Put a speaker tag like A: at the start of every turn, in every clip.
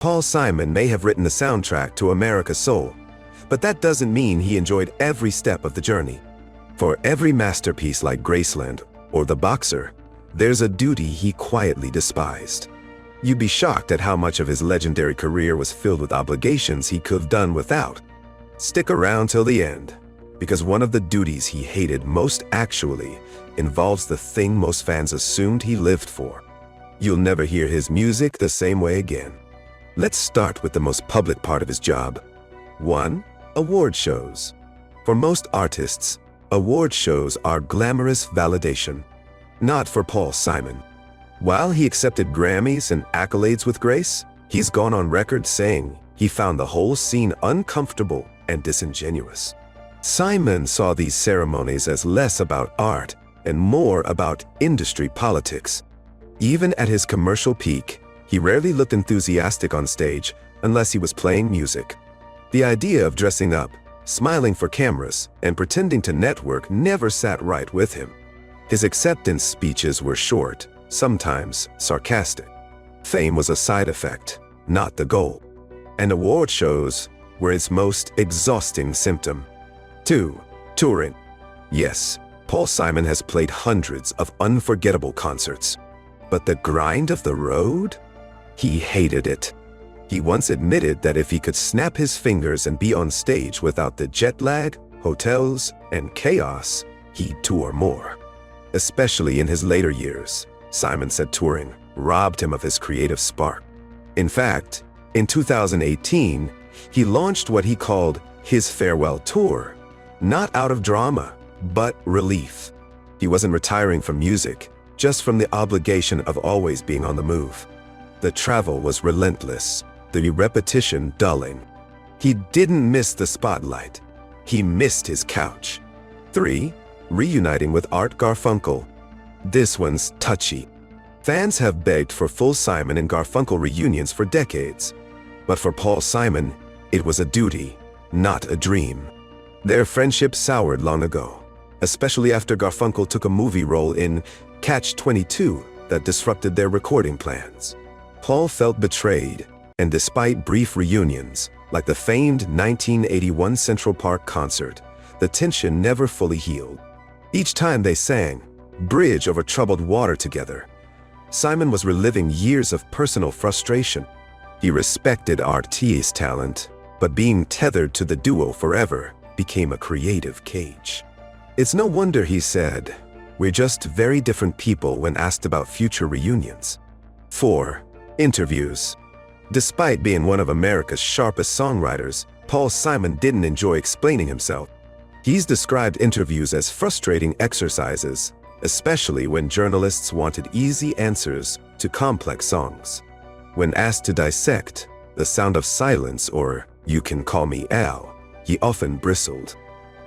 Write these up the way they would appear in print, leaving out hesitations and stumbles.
A: Paul Simon may have written the soundtrack to America's Soul, but that doesn't mean he enjoyed every step of the journey. For every masterpiece like Graceland or The Boxer, there's a duty he quietly despised. You'd be shocked at how much of his legendary career was filled with obligations he could have done without. Stick around till the end, because one of the duties he hated most actually involves the thing most fans assumed he lived for. You'll never hear his music the same way again. Let's start with the most public part of his job. 1. Award shows. For most artists, award shows are glamorous validation. Not for Paul Simon. While he accepted Grammys and accolades with grace, he's gone on record saying he found the whole scene uncomfortable and disingenuous. Simon saw these ceremonies as less about art and more about industry politics. Even at his commercial peak, he rarely looked enthusiastic on stage unless he was playing music. The idea of dressing up, smiling for cameras, and pretending to network never sat right with him. His acceptance speeches were short, sometimes sarcastic. Fame was a side effect, not the goal. And award shows were its most exhausting symptom. 2. Touring. Yes, Paul Simon has played hundreds of unforgettable concerts. But the grind of the road? He hated it. He once admitted that if he could snap his fingers and be on stage without the jet lag, hotels, and chaos, he'd tour more. Especially in his later years, Simon said touring robbed him of his creative spark. In fact, in 2018, he launched what he called his farewell tour, not out of drama, but relief. He wasn't retiring from music, just from the obligation of always being on the move. The travel was relentless, the repetition dulling. He didn't miss the spotlight. He missed his couch. 3. Reuniting with Art Garfunkel. This one's touchy. Fans have begged for full Simon and Garfunkel reunions for decades. But for Paul Simon, it was a duty, not a dream. Their friendship soured long ago, especially after Garfunkel took a movie role in Catch-22 that disrupted their recording plans. Paul felt betrayed, and despite brief reunions, like the famed 1981 Central Park concert, the tension never fully healed. Each time they sang Bridge Over Troubled Water together, Simon was reliving years of personal frustration. He respected RT's talent, but being tethered to the duo forever became a creative cage. It's no wonder he said, "We're just very different people," when asked about future reunions. 4. Interviews. Despite being one of America's sharpest songwriters, Paul Simon didn't enjoy explaining himself. He's described interviews as frustrating exercises, especially when journalists wanted easy answers to complex songs. When asked to dissect The Sound of Silence or You Can Call Me Al, he often bristled.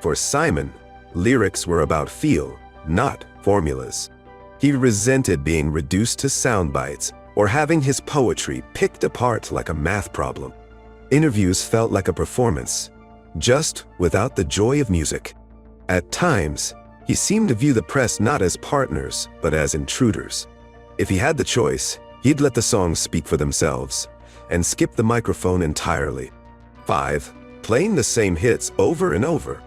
A: For Simon, lyrics were about feel, not formulas. He resented being reduced to sound bites or having his poetry picked apart like a math problem. Interviews felt like a performance, just without the joy of music. At times, he seemed to view the press not as partners, but as intruders. If he had the choice, he'd let the songs speak for themselves and skip the microphone entirely. 5. Playing the same hits over and over.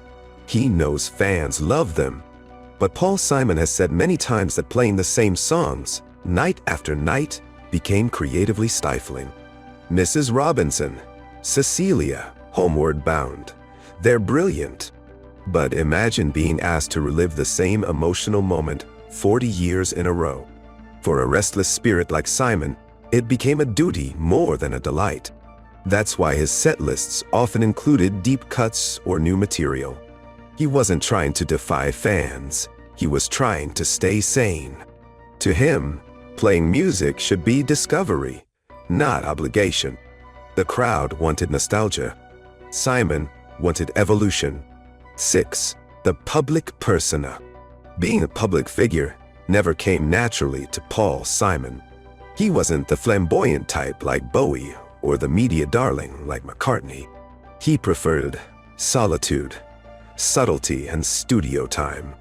A: He knows fans love them, but Paul Simon has said many times that playing the same songs, night after night, became creatively stifling. Mrs. Robinson, Cecilia, Homeward Bound. They're brilliant. But imagine being asked to relive the same emotional moment 40 years in a row. For a restless spirit like Simon, it became a duty more than a delight. That's why his set lists often included deep cuts or new material. He wasn't trying to defy fans. He was trying to stay sane. To him, playing music should be discovery, not obligation. The crowd wanted nostalgia. Simon wanted evolution. 6. The public persona. Being a public figure never came naturally to Paul Simon. He wasn't the flamboyant type like Bowie or the media darling like McCartney. He preferred solitude, subtlety, and studio time.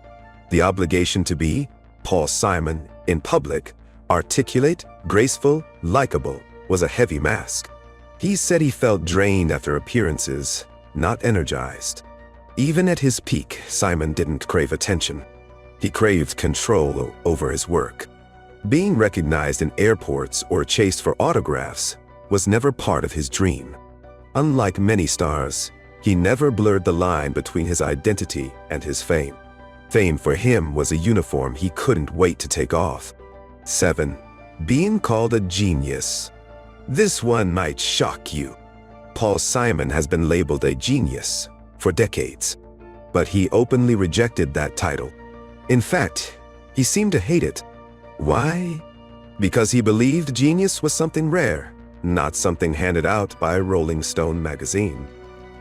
A: The obligation to be Paul Simon in public, articulate, graceful, likable, was a heavy mask. He said he felt drained after appearances, not energized. Even at his peak, Simon didn't crave attention. He craved control over his work. Being recognized in airports or chased for autographs was never part of his dream. Unlike many stars, he never blurred the line between his identity and his fame. Fame for him was a uniform he couldn't wait to take off. 7. Being called a genius. This one might shock you. Paul Simon has been labeled a genius for decades, but he openly rejected that title. In fact, he seemed to hate it. Why? Because he believed genius was something rare, not something handed out by Rolling Stone magazine.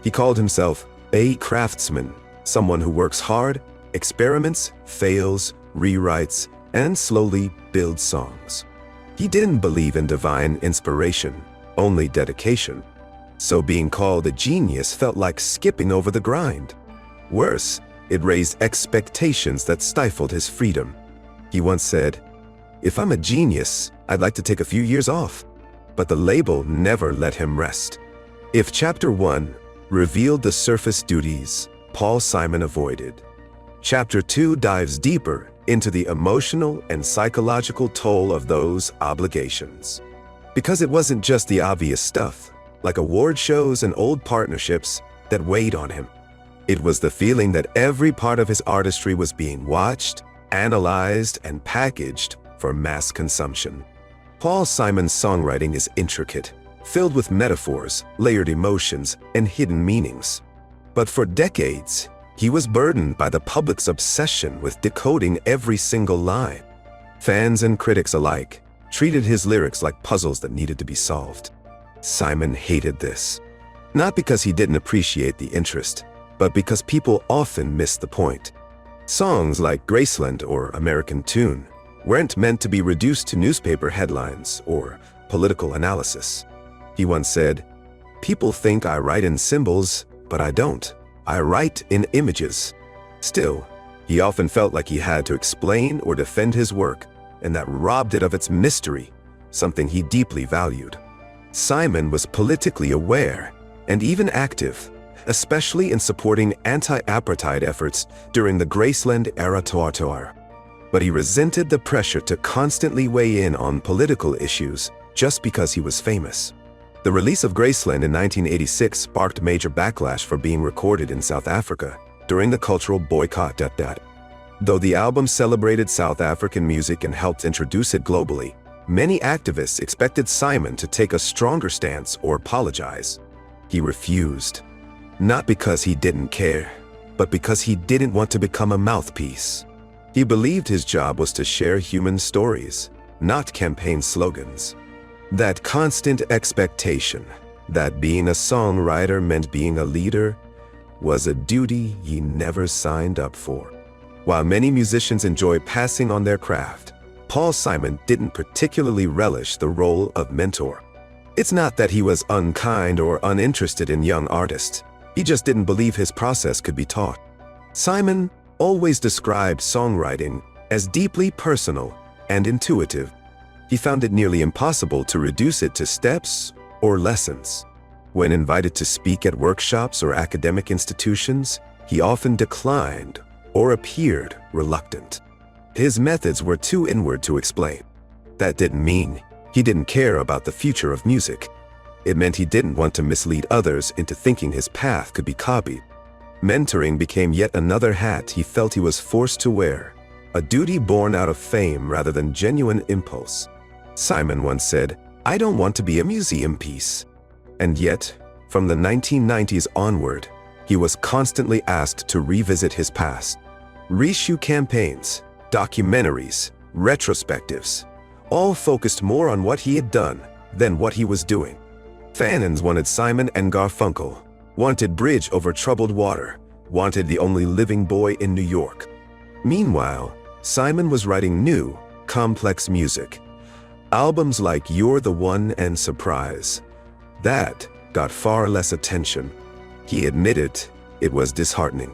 A: He called himself a craftsman, someone who works hard, experiments, fails, rewrites, and slowly builds songs. He didn't believe in divine inspiration, only dedication. So being called a genius felt like skipping over the grind. Worse, it raised expectations that stifled his freedom. He once said, "If I'm a genius, I'd like to take a few years off." But the label never let him rest. If Chapter 1 revealed the surface duties Paul Simon avoided, Chapter 2 dives deeper into the emotional and psychological toll of those obligations. Because it wasn't just the obvious stuff, like award shows and old partnerships, that weighed on him. It was the feeling that every part of his artistry was being watched, analyzed, and packaged for mass consumption. Paul Simon's songwriting is intricate, filled with metaphors, layered emotions, and hidden meanings. But for decades, he was burdened by the public's obsession with decoding every single line. Fans and critics alike treated his lyrics like puzzles that needed to be solved. Simon hated this, not because he didn't appreciate the interest, but because people often missed the point. Songs like Graceland or American Tune weren't meant to be reduced to newspaper headlines or political analysis. He once said, "People think I write in symbols, but I don't. I write in images." Still, he often felt like he had to explain or defend his work, and that robbed it of its mystery, something he deeply valued. Simon was politically aware and even active, especially in supporting anti-apartheid efforts during the Graceland era tour. But he resented the pressure to constantly weigh in on political issues just because he was famous. The release of Graceland in 1986 sparked major backlash for being recorded in South Africa during the cultural boycott. Though the album celebrated South African music and helped introduce it globally, many activists expected Simon to take a stronger stance or apologize. He refused, not because he didn't care, but because he didn't want to become a mouthpiece. He believed his job was to share human stories, not campaign slogans. That constant expectation that being a songwriter meant being a leader was a duty he never signed up for. While many musicians enjoy passing on their craft, Paul Simon didn't particularly relish the role of mentor. It's not that he was unkind or uninterested in young artists. He just didn't believe his process could be taught. Simon always described songwriting as deeply personal and intuitive. He found it nearly impossible to reduce it to steps or lessons. When invited to speak at workshops or academic institutions, he often declined or appeared reluctant. His methods were too inward to explain. That didn't mean he didn't care about the future of music. It meant he didn't want to mislead others into thinking his path could be copied. Mentoring became yet another hat he felt he was forced to wear, a duty born out of fame rather than genuine impulse. Simon once said, "I don't want to be a museum piece." And yet, from the 1990s onward, he was constantly asked to revisit his past. Reshoot campaigns, documentaries, retrospectives, all focused more on what he had done than what he was doing. Fans wanted Simon and Garfunkel, wanted Bridge Over Troubled Water, wanted The Only Living Boy in New York. Meanwhile, Simon was writing new, complex music. Albums like You're the One and Surprise. That got far less attention. He admitted it was disheartening.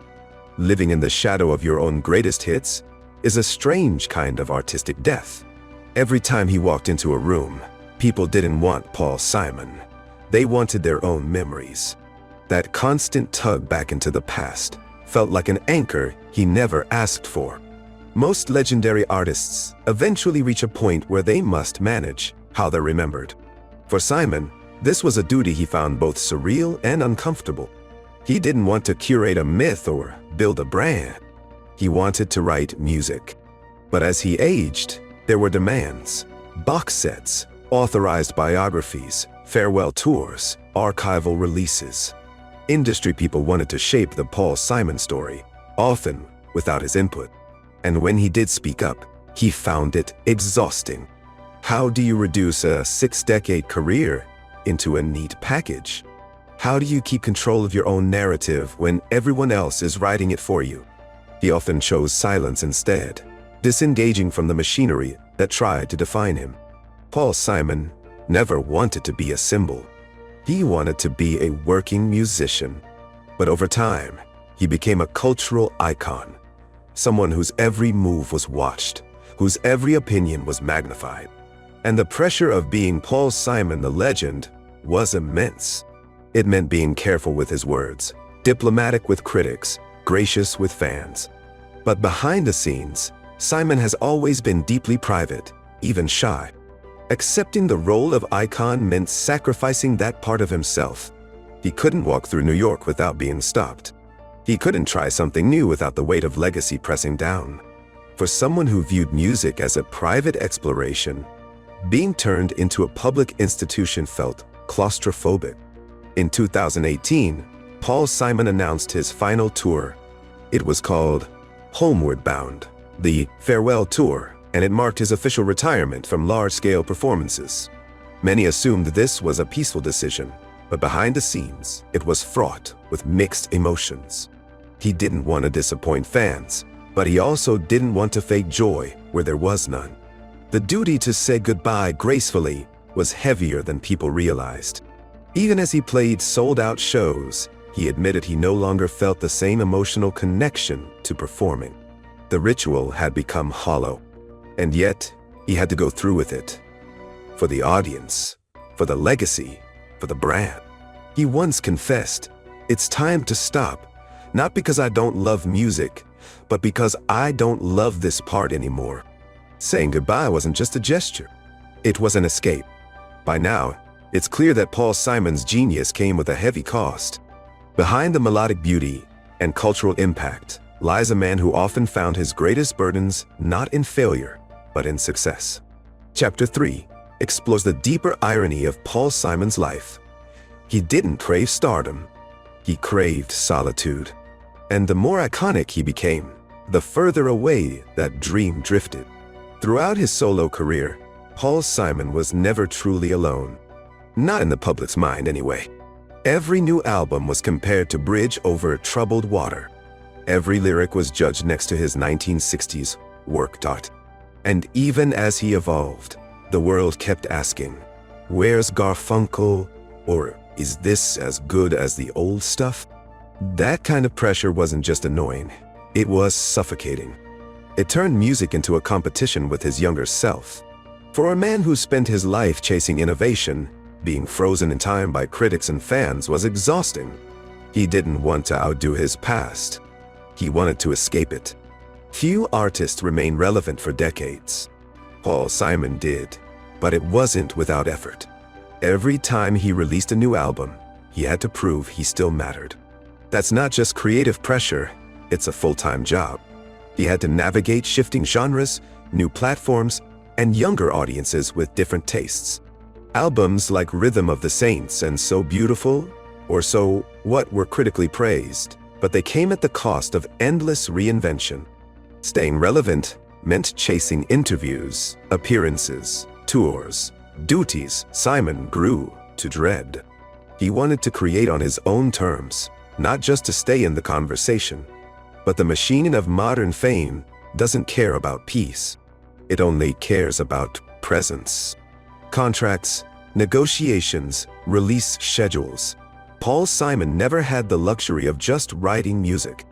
A: Living in the shadow of your own greatest hits is a strange kind of artistic death. Every time he walked into a room, people didn't want Paul Simon. They wanted their own memories. That constant tug back into the past felt like an anchor he never asked for. Most legendary artists eventually reach a point where they must manage how they're remembered. For Simon, this was a duty he found both surreal and uncomfortable. He didn't want to curate a myth or build a brand. He wanted to write music. But as he aged, there were demands: box sets, authorized biographies, farewell tours, archival releases. Industry people wanted to shape the Paul Simon story, often without his input. And when he did speak up, he found it exhausting. How do you reduce a 6-decade career into a neat package? How do you keep control of your own narrative when everyone else is writing it for you? He often chose silence instead, disengaging from the machinery that tried to define him. Paul Simon never wanted to be a symbol. He wanted to be a working musician. But over time, he became a cultural icon, someone whose every move was watched, whose every opinion was magnified. And the pressure of being Paul Simon the legend was immense. It meant being careful with his words, diplomatic with critics, gracious with fans. But behind the scenes, Simon has always been deeply private, even shy. Accepting the role of icon meant sacrificing that part of himself. He couldn't walk through New York without being stopped. He couldn't try something new without the weight of legacy pressing down. For someone who viewed music as a private exploration, being turned into a public institution felt claustrophobic. In 2018, Paul Simon announced his final tour. It was called Homeward Bound, the farewell tour, and it marked his official retirement from large-scale performances. Many assumed this was a peaceful decision, but behind the scenes, it was fraught with mixed emotions. He didn't want to disappoint fans, but he also didn't want to fake joy where there was none. The duty to say goodbye gracefully was heavier than people realized. Even as he played sold-out shows, he admitted he no longer felt the same emotional connection to performing. The ritual had become hollow, and yet he had to go through with it. For the audience, for the legacy, for the brand. He once confessed, "It's time to stop, not because I don't love music, but because I don't love this part anymore." Saying goodbye wasn't just a gesture. It was an escape. By now, it's clear that Paul Simon's genius came with a heavy cost. Behind the melodic beauty and cultural impact lies a man who often found his greatest burdens not in failure, but in success. Chapter 3 explores the deeper irony of Paul Simon's life. He didn't crave stardom. He craved solitude. And the more iconic he became, the further away that dream drifted. Throughout his solo career, Paul Simon was never truly alone. Not in the public's mind, anyway. Every new album was compared to bridge over troubled water. Every lyric was judged next to his 1960s work art. And even as he evolved, the world kept asking, "Where's Garfunkel?" or "Is this as good as the old stuff?" That kind of pressure wasn't just annoying, it was suffocating. It turned music into a competition with his younger self. For a man who spent his life chasing innovation, being frozen in time by critics and fans was exhausting. He didn't want to outdo his past. He wanted to escape it. Few artists remain relevant for decades. Paul Simon did, but it wasn't without effort. Every time he released a new album, he had to prove he still mattered. That's not just creative pressure, it's a full-time job. He had to navigate shifting genres, new platforms, and younger audiences with different tastes. Albums like Rhythm of the Saints and So Beautiful, or So What were critically praised, but they came at the cost of endless reinvention. Staying relevant meant chasing interviews, appearances, tours, duties Simon grew to dread. He wanted to create on his own terms, not just to stay in the conversation. But the machine of modern fame doesn't care about peace. It only cares about presence. Contracts, negotiations, release schedules. Paul Simon never had the luxury of just writing music.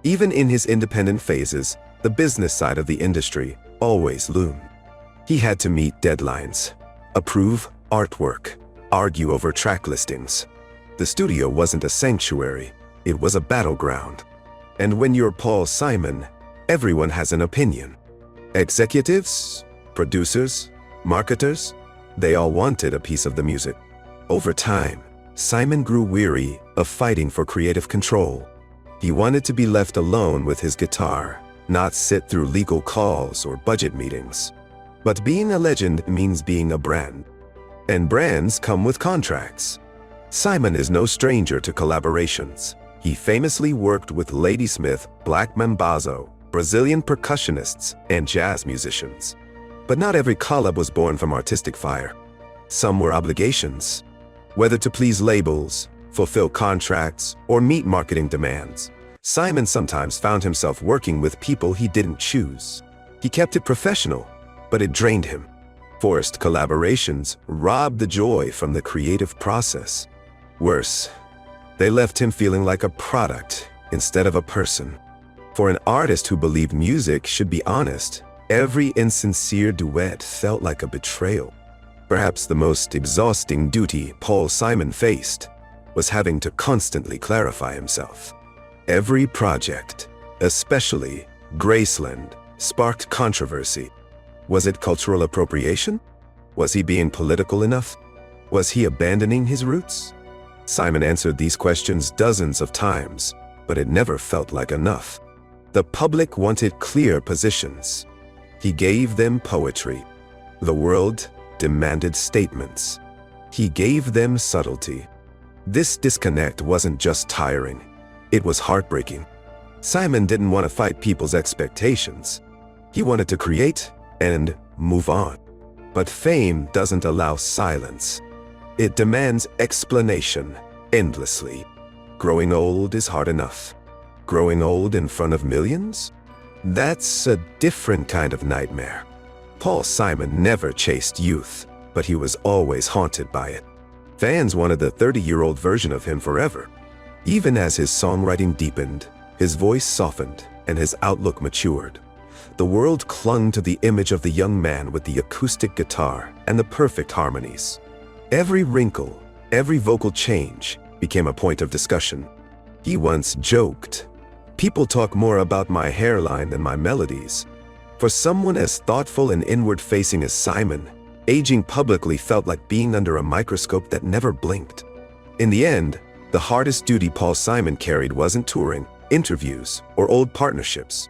A: Even in his independent phases, the business side of the industry always loomed. He had to meet deadlines, approve artwork, argue over track listings. The studio wasn't a sanctuary, it was a battleground. And when you're Paul Simon, everyone has an opinion. Executives, producers, marketers, they all wanted a piece of the music. Over time, Simon grew weary of fighting for creative control. He wanted to be left alone with his guitar, not sit through legal calls or budget meetings. But being a legend means being a brand. And brands come with contracts. Simon is no stranger to collaborations. He famously worked with Ladysmith, Black Mambazo, Brazilian percussionists, and jazz musicians. But not every collab was born from artistic fire. Some were obligations. Whether to please labels, fulfill contracts, or meet marketing demands, Simon sometimes found himself working with people he didn't choose. He kept it professional, but it drained him. Forced collaborations robbed the joy from the creative process. Worse, they left him feeling like a product instead of a person. For an artist who believed music should be honest, every insincere duet felt like a betrayal. Perhaps the most exhausting duty Paul Simon faced was having to constantly clarify himself. Every project, especially Graceland, sparked controversy. Was it cultural appropriation? Was he being political enough? Was he abandoning his roots? Simon answered these questions dozens of times, but it never felt like enough. The public wanted clear positions. He gave them poetry. The world demanded statements. He gave them subtlety. This disconnect wasn't just tiring, it was heartbreaking. Simon didn't want to fight people's expectations. He wanted to create and move on. But fame doesn't allow silence. It demands explanation endlessly. Growing old is hard enough. Growing old in front of millions? That's a different kind of nightmare. Paul Simon never chased youth, but he was always haunted by it. Fans wanted the 30-year-old version of him forever. Even as his songwriting deepened, his voice softened, and his outlook matured, the world clung to the image of the young man with the acoustic guitar and the perfect harmonies. Every wrinkle, every vocal change became a point of discussion. He once joked, "People talk more about my hairline than my melodies." For someone as thoughtful and inward-facing as Simon, aging publicly felt like being under a microscope that never blinked. In the end, the hardest duty Paul Simon carried wasn't touring, interviews, or old partnerships.